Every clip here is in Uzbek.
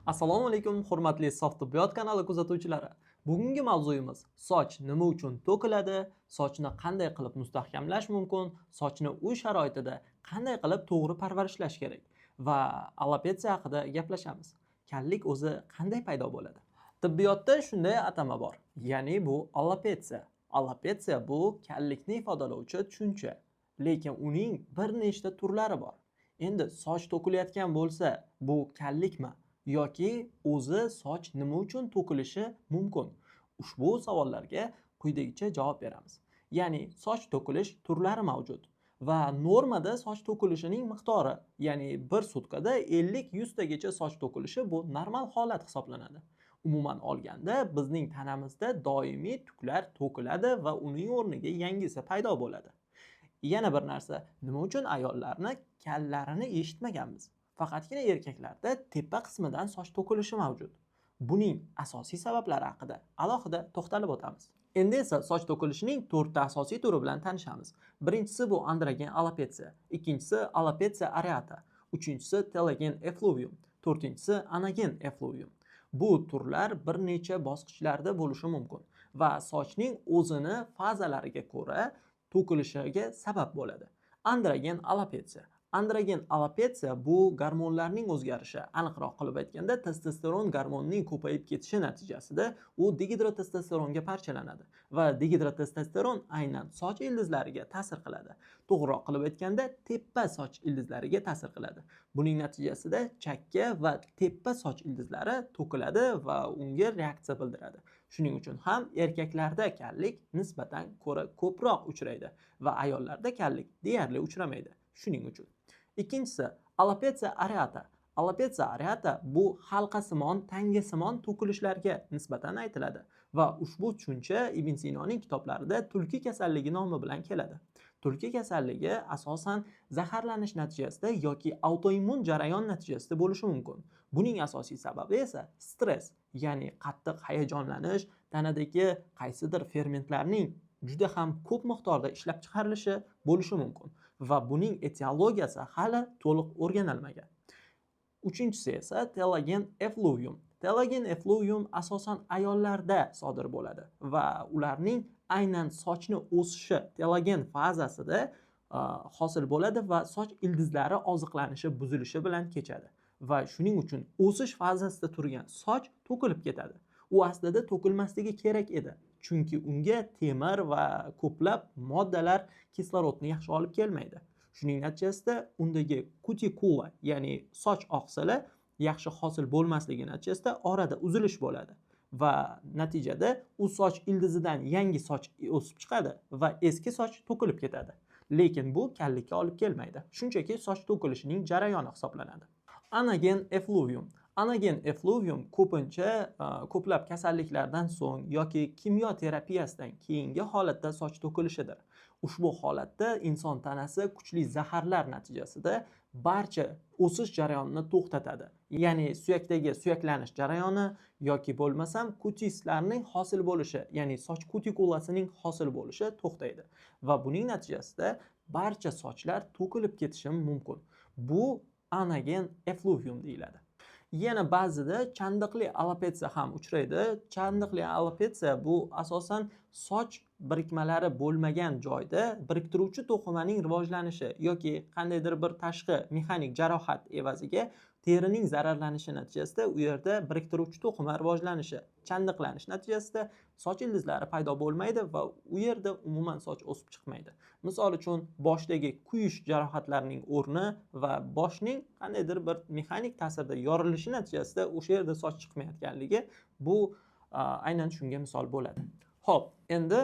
Assalomu alaykum, hurmatli Sof tibbiyot kanali kuzatuvchilari. Bugungi mavzuyimiz soch nima uchun to'kiladi, sochni qanday qilib mustahkamlash mumkin, sochni uy sharoitida qanday qilib to'g'ri parvarishlash kerak va alopetsiya haqida gaplashamiz. Kallik o'zi qanday paydo bo'ladi? Tibbiyotda shunday atama bor. Ya'ni bu alopetsiya. Alopetsiya bu kallikni ifodalovchi tushuncha, lekin uning bir nechta turlari bor. Endi soch to'kilayotgan bo'lsa, bu kallikmi? Yoki o'zi soch nima uchun to'kilishi mumkin? Ushbu savollarga quyidagicha javob beramiz. Ya'ni soch to'kilish turlari mavjud va normada soch to'kilishining miqdori, ya'ni bir sutkada 50-100 tagacha soch to'kilishi bu normal holat hisoblanadi. Umuman olganda bizning tanamizda doimiy tuklar to'kiladi va uning o'rniga yangisi paydo bo'ladi. Yana bir narsa, nima uchun ayollarni kallarini eshitmaganmiz? Faqatgina erkaklarda tepa qismidan soch to'kilishi mavjud. Buning asosiy sabablari haqida alohida to'xtalib o'tamiz. Endi esa soch to'kilishining 4 ta asosiy turi bilan tanishamiz. Birinchisi bu androgen alopetsiya, ikkinchisi alopetsiya areata, uchinchisi telogen effluvium, to'rtinchisi anagen effluvium. Bu turlar bir necha bosqichlarda bo'lishi mumkin va sochning o'zini fazalariga ko'ra to'kilishiga sabab bo'ladi. Androgen alopetsiya. Androgen alopetsiya bu gormonlarning o'zgarishi, aniqroq qilib aytganda testosteron gormonining ko'payib ketishi natijasida u dehidrotestosteronga parchalanadi va dehidrotestosteron aynan soch ildizlariga ta'sir qiladi. To'g'riroq qilib aytganda tepa soch ildizlariga ta'sir qiladi. Buning natijasida chakka va tepa soch ildizlari to'kiladi va unga reaksiya bildiradi. Shuning uchun ham erkaklarda kallik nisbatan ko'ra ko'proq uchraydi va ayollarda kallik deyarli uchramaydi. Shuning uchun. Ikkinchisi, alopetsiya areata. Alopetsiya areata bu halqasimon, tangasimon to'kilishlarga nisbatan aytiladi va ushbu tushuncha Ibn Sinoning kitoblarida tulki kasalligi nomi bilan keladi. Tulki kasalligi asosan zaharlanish natijasida yoki autoimmun jarayon natijasida bo'lishi mumkin. Buning asosiy sababi esa stress, ya'ni qattiq hayajonlanish, tanadagi qaysidir fermentlarning juda ham ko'p miqdorda ishlab chiqarilishi bo'lishi mumkin va buning etiologiyasi hali to'liq o'rganilmagan. Uchinchisi esa telogen effluvium. Telogen effluvium asosan ayollarda sodir bo'ladi va ularning aynan sochni o'sishi telogen fazasida hosil bo'ladi va soch ildizlari oziqlanishi buzilishi bilan kechadi va shuning uchun o'sish fazasida turgan soch to'kilib ketadi. U aslida to'kilmasligi kerak edi. Chunki unga temir va ko'plab moddalar kislorodni yaxshi olib kelmaydi. Shuning natijasida undagi kutikula, ya'ni soch oqsili yaxshi hosil bo'lmasligi natijasida orada uzilish bo'ladi va natijada u soch ildizidan yangi soch o'sib chiqadi va eski soch to'kilib ketadi. Lekin bu kallikka olib kelmaydi. Shunchaki soch to'kilishining jarayoni hisoblanadi. Anagen effluvium. Anagen effluvium ko'pincha ko'plab kasalliklardan so'ng yoki kimyo terapiyasidan keyingi holatda soch to'kilishidir. Ushbu holatda inson tanasi kuchli zaharlar natijasida barcha o'sish jarayonini to'xtatadi. Ya'ni suyakdagi suyaklanish jarayoni yoki bo'lmasam kutislarning hosil bo'lishi, ya'ni soch kutikulasining hosil bo'lishi to'xtaydi va buning natijasida barcha sochlar to'kilib ketishi mumkin. Bu anagen effluvium deyiladi. Yana ba'zida chandiqli alopetsiya ham uchraydi. Chandiqli alopetsiya bu asosan soch birikmalari bo'lmagan joyda biriktiruvchi to'qimaning rivojlanishi yoki qandaydir bir tashqi mexanik jarohat evaziga terining zararlanishi natijasida u yerda biriktiruvchi to'qima rivojlanishi, chandiqlanish natijasida soch ildizlari paydo bo'lmaydi va u yerda umuman soch o'sib chiqmaydi. Misol uchun boshdagi kuyish jarohatlarining o'rni va boshning qandaydir bir mexanik ta'sirda yorilishi natijasida o'sha yerda soch chiqmayotganligi bu aynan shunga misol bo'ladi. Xo'p, endi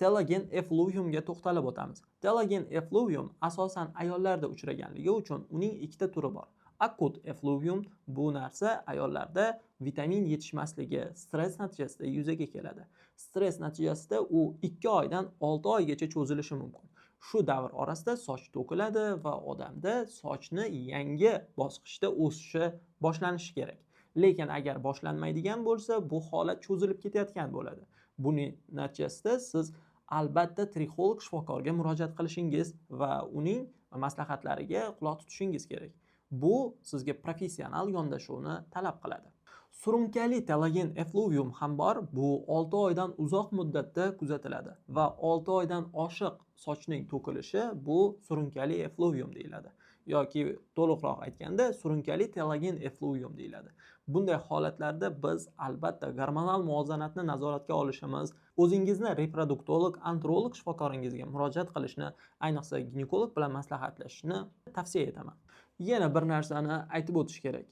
telogen effluviumga to'xtalib o'tamiz. Telogen effluvium asosan ayollarda uchraganligi uchun uning ikkita turi bor. Akut effluvium bu narsa ayollarda vitamin yetishmasligi, stress natijasida yuzaga keladi. Stress natijasida u 2 oydan 6 oygacha cho'zilishi mumkin. Shu davr orasida soch to'kiladi va odamda sochni yangi bosqichda o'sishi boshlanishi kerak. Lekin agar boshlanmaydigan bo'lsa, bu holat cho'zilib ketayotgan bo'ladi. Buning natijasida siz albatta trixolog shifokorga murojaat qilishingiz va uning maslahatlariga quloq tutishingiz kerak. Bu sizga professional yondashuvni talab qiladi. Surunkali telogen effluvium ham bor. Bu 6 oydan uzoq muddatda kuzatiladi va 6 oydan oshiq sochning to'kilishi bu surunkali effluvium deyiladi. Yoki to'liqroq aytganda surunkali telogen effluvium deyiladi. Bunday holatlarda biz albatta gormonal muvozanatni nazoratga olishimiz, o'zingizni reproduktolog, androlog shifokoringizga murojaat qilishni, ayniqsa ginekolog bilan maslahatlashishni tavsiya etaman. Yana bir narsani aytib o'tish kerak.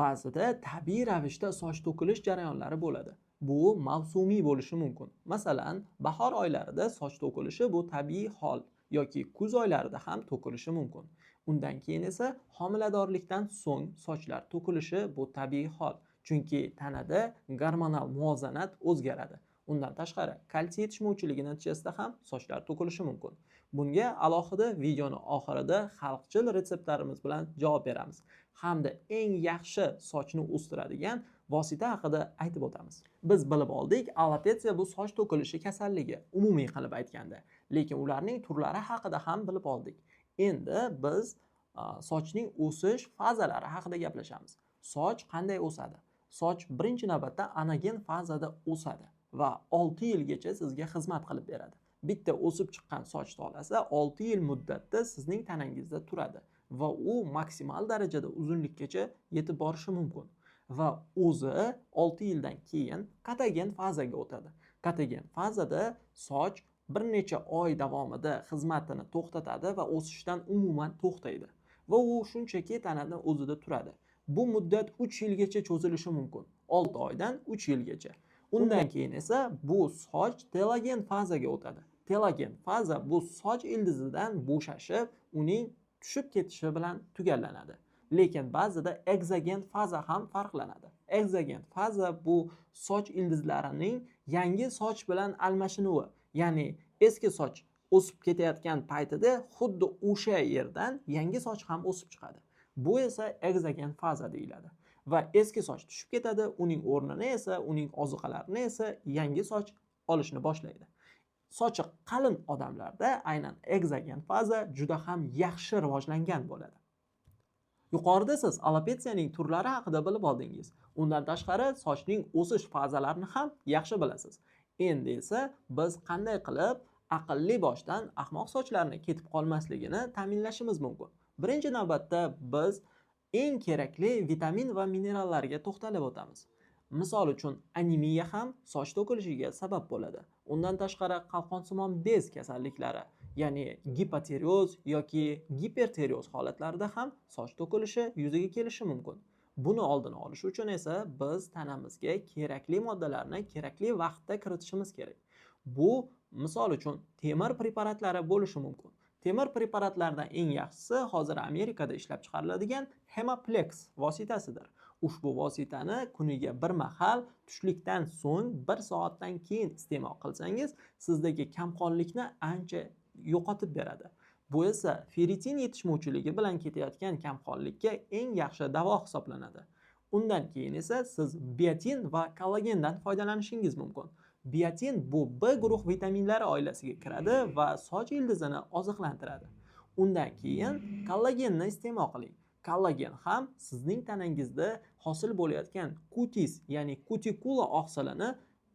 Ba'zida tabiiy ravishda soch to'kilish jarayonlari bo'ladi. Bu mavsumiy bo'lishi mumkin. Masalan, bahor oylarida soch to'kilishi bu tabiiy hol yoki kuz oylarida ham to'kilishi mumkin. Undan keyin esa homiladorlikdan so'ng sochlar to'kilishi bu tabiiy hol. Chunki tanada gormonal muvozanat o'zgaradi. Undan tashqari, kalsiy yetishmovchiligi natijasida ham sochlar to'kilishi mumkin. Bunga alohida videoni oxirida xalqchil retseptlarimiz bilan javob beramiz. Hamda eng yaxshi sochni o'stiradigan vosita haqida aytib o'tamiz. Biz bilib oldik, alopetsiya bu soch to'kilishi kasalligi, umumiy qilib aytganda. Lekin ularning turlari haqida ham bilib oldik. Endi biz sochning o'sish fazalari haqida gaplashamiz. Soch qanday o'sadi? Soch birinchi navbatda anagen fazada o'sadi va 6 yilgacha sizga xizmat qilib beradi. Bitta o'sib chiqqan soch tolasi 6 yil muddatda sizning tanangizda turadi va u maksimal darajada uzunlikkacha yetib borishi mumkin. Va o'zi 6 yildan keyin katagen fazaga o'tadi. Katagen fazada soch bir necha oy davomida xizmatini to'xtatadi va o'sishdan umuman to'xtaydi. Va u shunchaki tanada o'zida turadi. Bu muddat 3 yilgacha cho'zilishi mumkin. 6 oydan 3 yilgacha. Undan keyin esa bu soch telogen fazaga o'tadi. Telogen faza bu soch ildizidan bo'shashib, uning tushib ketishi bilan tugallanadi. Lekin ba'zida eksogen faza ham farqlanadi. Eksogen faza bu soch ildizlarining yangi soch bilan almashinuvi, ya'ni eski soch o'sib ketayotgan paytida xuddi o'sha yerdan yangi soch ham o'sib chiqadi. Bu esa eksogen faza deyiladi. Va eski soch tushib ketadi, uning o'rnini esa, uning ozuqalarini esa yangi soch olishni boshlaydi. Sochi qalin odamlarda aynan eksogen faza juda ham yaxshi rivojlangan bo'ladi. Yuqorida siz alopetsiyaning turlari haqida bilib oldingiz. Undan tashqari sochning o'sish fazalarini ham yaxshi bilasiz. Endi esa biz qanday qilib aqlli boshdan ahmoq sochlarni ketib qolmasligini ta'minlashimiz mumkin. Birinchi navbatda biz eng kerakli vitamin va minerallarga to'xtalib o'tamiz. Misol uchun anemiya ham soch to'kilishiga sabab bo'ladi. Undan tashqari qalqonsimon bez kasalliklari, ya'ni gipotireoz yoki gipertireoz holatlarida ham soch to'kilishi yuzaga kelishi mumkin. Buni oldini olish uchun esa biz tanamizga kerakli moddalarni kerakli vaqtda kiritishimiz kerak. Bu misol uchun temir preparatlari bo'lishi mumkin. Temir preparatlaridan eng yaxshisi hozir Amerikada ishlab chiqariladigan Hemaplex vositasidir. Ushbu vositani kuniga bir mahal tushlikdan so'ng 1 soatdan keyin iste'mol qilsangiz, sizdagi kamqonlikni ancha yo'qotib beradi. Bu esa feritin yetishmovchiligi bilan ketayotgan kamqonlikka eng yaxshi davo hisoblanadi. Undan keyin esa siz biotin va kollagendan foydalanishingiz mumkin. Biotin bu B guruh vitaminlari oilasiga kiradi va soch ildizini oziqlantiradi. Undan keyin kollagenni iste'mol qiling. Kollagen ham sizning tanangizda hosil bo'layotgan kutis, ya'ni kutikula oqsilini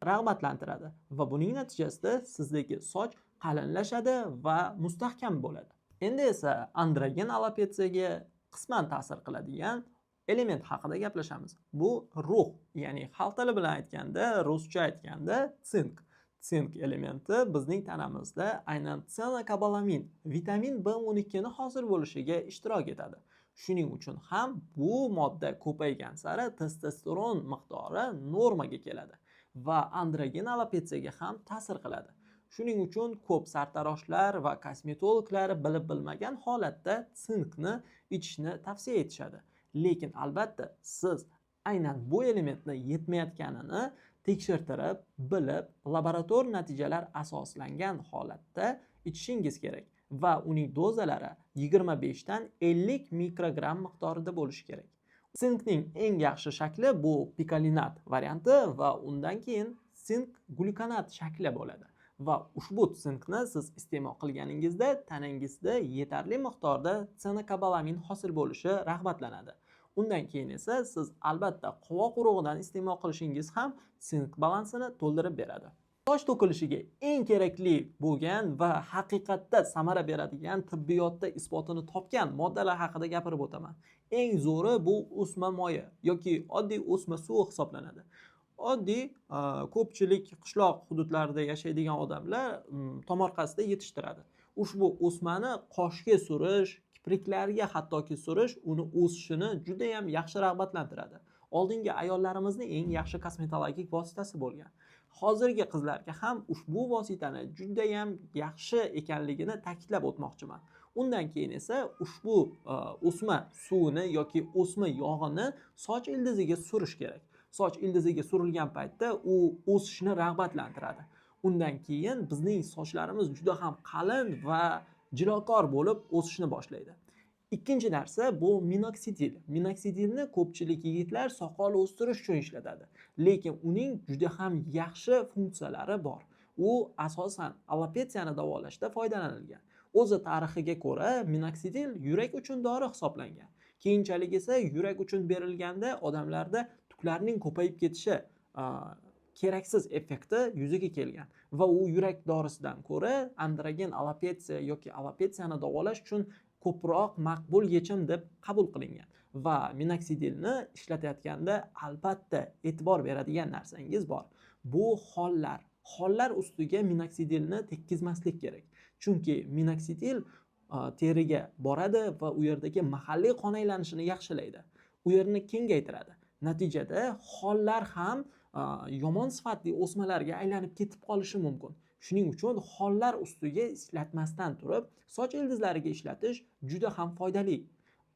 rag'batlantiradi va buning natijasida sizdagi soch qalinlashadi va mustahkam bo'ladi. Endi esa androgen alopetsiyaga qisman ta'sir qiladigan element haqida gaplashamiz. Bu ruh, ya'ni xalq tili bilan aytganda, ruscha aytganda sink. Sink elementi bizning tanamizda aynan tsenokobalamin, vitamin B12 ni hosil bo'lishiga ishtirok etadi. Shuning uchun ham bu modda ko'paygan sari testosteron miqdori normaga keladi va androgen alopetsiyaga ham ta'sir qiladi. Shuning uchun ko'p sartaroshlar va kosmetologlar bilib bilmagan holatda sinkni ichishni tavsiya etishadi. Lekin albatta siz aynan bu elementni yetmayotganini tekshirtirib, bilib, laborator natijalar asoslangan holatda ichishingiz kerak va uning dozalari 25 dan 50 mikrogram miqdorida bo'lishi kerak. Sinkning eng yaxshi shakli bu pikolinat varianti va undan keyin sink glyukonat shakli bo'ladi. Va ushbu sinkni siz iste'mol qilganingizda tanangizda yetarli miqdorda tsenokobalamin hosil bo'lishi rag'batlanadi. Undan keyin esa siz albatta qovoq urug'idan iste'mol qilishingiz ham sink balansini to'ldirib beradi. Soch to'kilishiga eng kerakli bo'lgan va haqiqatda samara beradigan tibbiyotda isbotini topgan moddalar haqida gapirib o'taman. Eng zo'ri bu o'sma moyi yoki oddiy o'sma suvi hisoblanadi. Oddiy ko'pchilik qishloq hududlarida yashaydigan odamlar tomorqasida yetishtiradi. Ushbu o'smani qoshga surish, kipriklarga hattoki surish uni o'sishini juda ham yaxshi rag'batlantiradi. Oldingi ayollarimizni eng yaxshi kosmetologik vositasi bo'lgan. Hozirgi qizlarga ham ushbu vositani juda ham yaxshi ekanligini ta'kidlab o'tmoqchiman. Undan keyin esa ushbu o'sma suvini yoki o'sma yog'ini soch ildiziga surish kerak. Soch ildiziga surilgan paytda u o'sishni rag'batlantiradi. Undan keyin bizning sochlarimiz juda ham qalin va jilokor bo'lib o'sishni boshlaydi. Ikkinchi narsa bu minoksidil. Minoksidilni ko'pchilik yigitlar soqol o'stirish uchun ishlatadi. Lekin uning juda ham yaxshi funksiyalari bor. U asosan alopetsiyani davolashda foydalanilgan. O'zi tarixiga ko'ra minoksidil yurak uchun dori hisoblangan. Keyinchalik esa yurak uchun berilganda odamlarda tuklarning ko'payib ketishi keraksiz effekti yuzaga kelgan va u yurak dorisidan ko'ra androgen alopetsiya yoki alopetsiyani davolash uchun ko'proq maqbul yechim deb qabul qilingan. Va minoksidilni ishlatayotganda albatta e'tibor beradigan narsangiz bor. Bu hollar ustiga minoksidilni tekkizmaslik kerak. Chunki minoksidil teriga boradi va u yerdagi mahalliy qon aylanishini yaxshilaydi. U yerni kengaytiradi. Natijada hollar ham yomon sifatli o'smalarga aylanib ketib qolishi mumkin. Shuning uchun hollar ustiga ishlatmasdan turib, soch ildizlariga ishlatish juda ham foydali.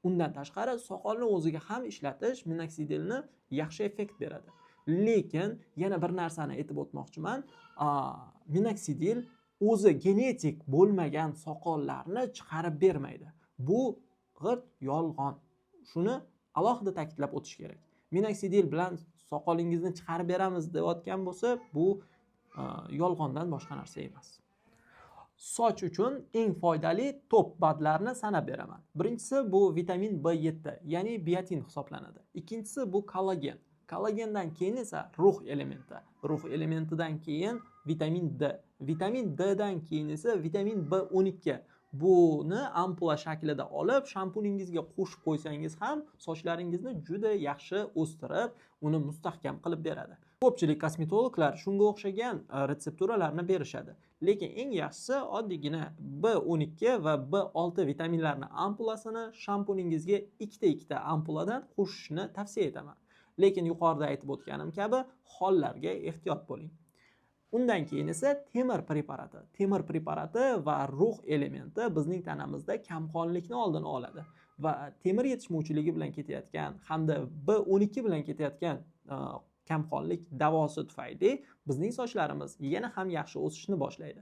Undan tashqari soqolni o'ziga ham ishlatish minoksidilni yaxshi effekt beradi. Lekin yana bir narsani aytib o'tmoqchiman. Minoksidil o'zi genetik bo'lmagan soqollarni chiqarib bermaydi. Bu g'irt yolg'on. Shuni alohida ta'kidlab o'tish kerak. Minoksidil bilan soqolingizni chiqarib beramiz deyotgan bo'lsa, bu yolg'ondan boshqa narsa emas. Soch uchun eng foydali top badlarni sanab beraman. Birinchisi bu vitamin B7, ya'ni biotin hisoblanadi. Ikkinchisi bu kollagen. Kollagendan keyin esa rux elementi. Rux elementidan keyin vitamin D. Vitamin D'dan keyin esa vitamin B12. Buni ampula shaklida olib, shampuningizga qo'shib qo'ysangiz ham sochlaringizni juda yaxshi o'stirib, uni mustahkam qilib beradi. Ko'pchilik kosmetologlar shunga o'xshagan retsepturalarni berishadi. Lekin eng yaxshisi oddiygina B12 va B6 vitaminlarni ampulasini shampuningizga ikkita ampuladan qo'shishni tavsiya etaman. Lekin yuqorida aytib o'tganim kabi hollarga ehtiyot bo'ling. Undan keyin esa temir preparati. Temir preparati va rux elementi bizning tanamizda kamqonlikni oldini oladi va temir yetishmovchiligi bilan ketayotgan hamda B12 bilan ketayotgan kamqonlik davosi tufayli bizning sochlarimiz yana ham yaxshi o'sishni boshlaydi.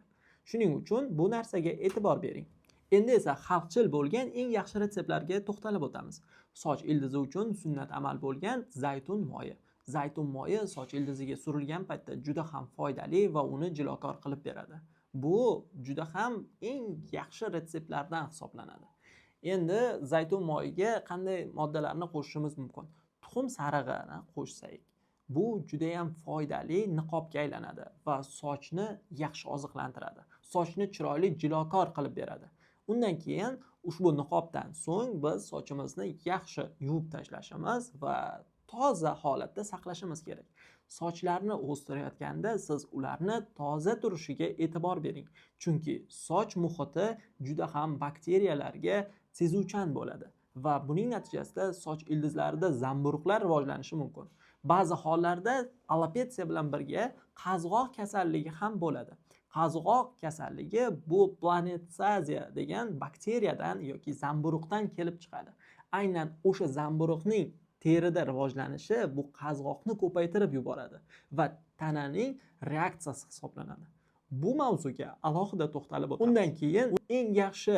Shuning uchun bu narsaga e'tibor bering. Endi esa xalqchil bo'lgan eng yaxshi retseptlarga to'xtalib o'tamiz. Soch ildizi uchun sunnat amal bo'lgan zaytun moyi. Zaytun moyi soch ildiziga surilgan paytda juda ham foydali va uni jilokor qilib beradi. Bu juda ham eng yaxshi retseptlardan hisoblanadi. Endi zaytun moyiga qanday moddalarni qo'shishimiz mumkin? Tuxum sarig'ini qo'shsak, bu juda ham foydali niqobga aylanadi va sochni yaxshi oziqlantiradi. Sochni chiroyli jilokor qilib beradi. Undan keyin ushbu niqobdan so'ng biz sochimizni yaxshi yuvib tashlashimiz va toza holatda saqlashimiz kerak. Sochlarni o'stirayotganda siz ularni toza turishiga e'tibor bering. Chunki soch muhiti juda ham bakteriyalarga sezuvchan bo'ladi va buning natijasida soch ildizlarida zamburug'lar rivojlanishi mumkin. Ba'zi hollarda alopetsiya bilan birga qazg'oq kasalligi ham bo'ladi. Qazg'oq kasalligi bu planetsaziya degan bakteriyadan yoki zamburug'dan kelib chiqadi. Aynan o'sha zamburug'ning terida rivojlanishi bu qazg'oqni ko'paytirib yuboradi va tananing reaksiyasi hisoblanadi. Bu mavzuga alohida to'xtalib o'tamiz. Undan keyin eng yaxshi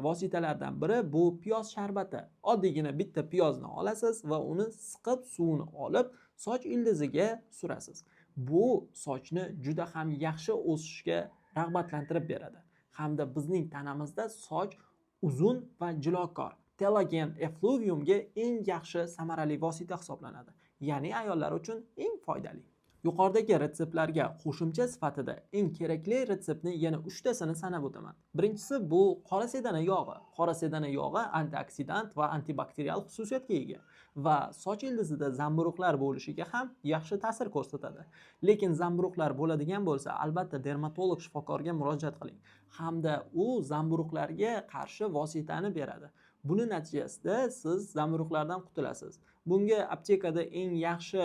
vositalardan biri bu piyoz sharbati. Oddiygina bitta piyozni olasiz va uni siqib suvini olib soch ildiziga surasiz. Bu sochni juda ham yaxshi o'sishga rag'batlantirib beradi. Hamda bizning tanamizda soch uzun va jilokor. Telagen effluviumga eng yaxshi samarali vosita hisoblanadi. Ya'ni ayollar uchun eng foydali. Yuqoridagi retseptlarga qo'shimcha sifatida eng kerakli retseptni yana 3 tasini sanab o'taman. Birinchisi bu qora sedana yog'i. Qora sedana yog'i antioksidant va antibakterial xususiyatga ega va soch ildizida zamburug'lar bo'lishiga ham yaxshi ta'sir ko'rsatadi. Lekin zamburug'lar bo'ladigan bo'lsa, albatta dermatolog shifokorga murojaat qiling hamda u zamburug'larga qarshi vositani beradi. Buni natijasida siz zamburug'lardan qutulasiz. Bunga aptekada eng yaxshi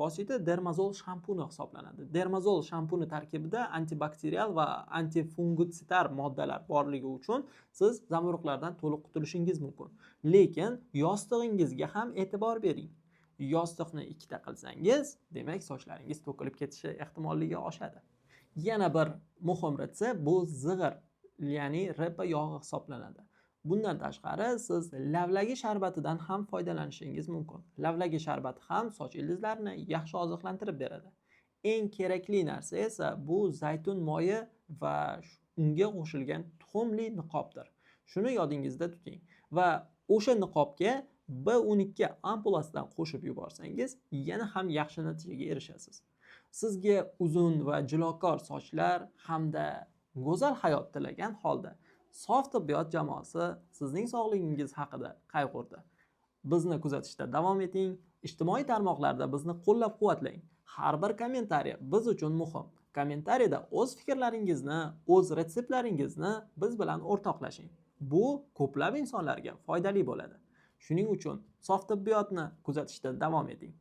vosita dermazol shampuni hisoblanadi. Dermazol shampuni tarkibida antibakterial va antifungitsitar moddalar borligi uchun siz zamburug'lardan to'liq qutulishingiz mumkin. Lekin yostig'ingizga ham e'tibor bering. Yostiqni ikkita qilsangiz, demak sochlaringiz to'kilib ketishi ehtimolligi oshadi. Yana bir muhim retsept bu zig'ir, ya'ni repa yog'i hisoblanadi. Bundan tashqari siz lavlagi sharbatidan ham foydalanishingiz mumkin. Lavlagi sharbati ham soch ildizlarini yaxshi oziqlantirib beradi. Eng kerakli narsa esa bu zaytun moyi va unga qo'shilgan tuxumli niqobdir. Shuni yodingizda tuting va o'sha niqobga B12 ampulasidan qo'shib yuborsangiz, yana ham yaxshi natijaga erishasiz. Sizga uzun va jilokor sochlar hamda go'zal hayot tilagan holda Sof tibbiyot jamoasi sizning sog'lig'ingiz haqida qayg'urdi. Bizni kuzatishda davom eting, ijtimoiy tarmoqlarda bizni qo'llab-quvvatlang. Har bir kommentariy biz uchun muhim. Kommentariyda o'z fikrlaringizni, o'z retseptlaringizni biz bilan o'rtoqlashing. Bu ko'plab insonlarga foydali bo'ladi. Shuning uchun sof tibbiyotni kuzatishda davom eting.